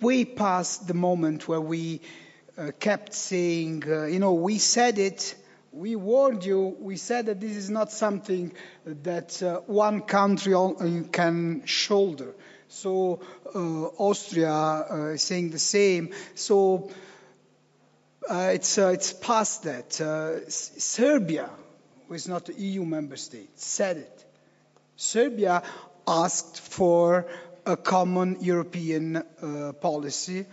way past the moment where we kept saying, we said it, we warned you, we said that this is not something that one country can shoulder. So Austria is saying the same. So it's past that. Serbia, who is not an EU member state, said it. Serbia asked for a common European policy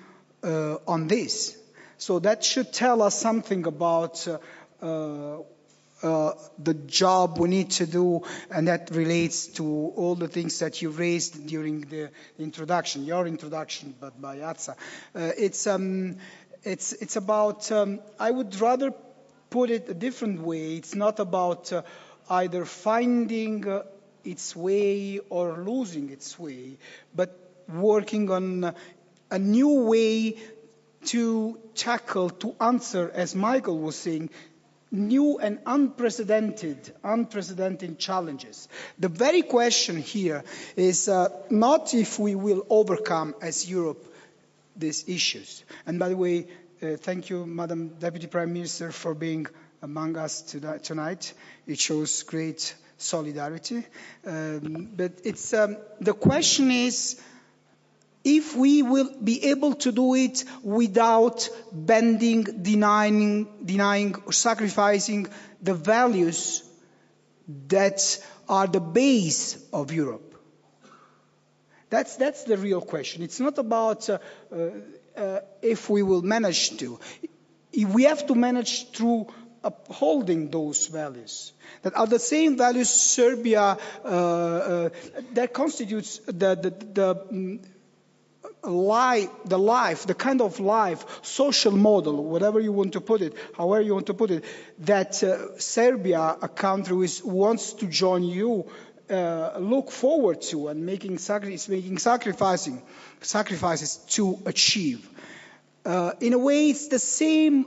on this. So that should tell us something about the job we need to do, and that relates to all the things that you raised during the introduction, your introduction, but by Atsa. It's about, I would rather put it a different way. It's not about either finding its way or losing its way, but working on a new way to tackle, to answer, as Michael was saying, new and unprecedented challenges. The very question here is not if we will overcome as Europe these issues. And by the way, thank you, Madam Deputy Prime Minister, for being among us tonight. It shows great solidarity. But it's the question is if we will be able to do it without bending, denying or sacrificing the values that are the base of Europe. That's the real question. It's not about if we will manage to. We have to manage through upholding those values that are the same values Serbia that constitutes the kind of life, social model, whatever you want to put it, however you want to put it, that Serbia, a country which wants to join you, look forward to and making sacrifices to achieve. In a way, it's the same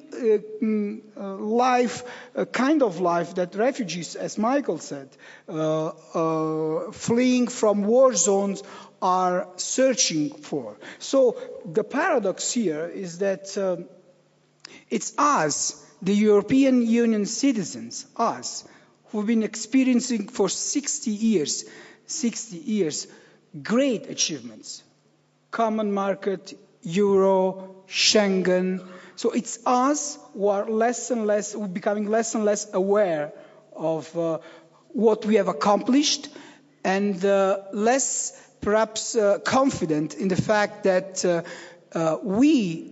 kind of life that refugees, as Michael said, fleeing from war zones are searching for. So the paradox here is that it's us, the European Union citizens, us, who've been experiencing for 60 years, great achievements. Common market, Euro, Schengen. So it's us who are becoming less and less aware of what we have accomplished, and less perhaps confident in the fact that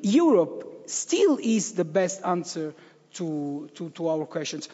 Europe, still is the best answer to our questions.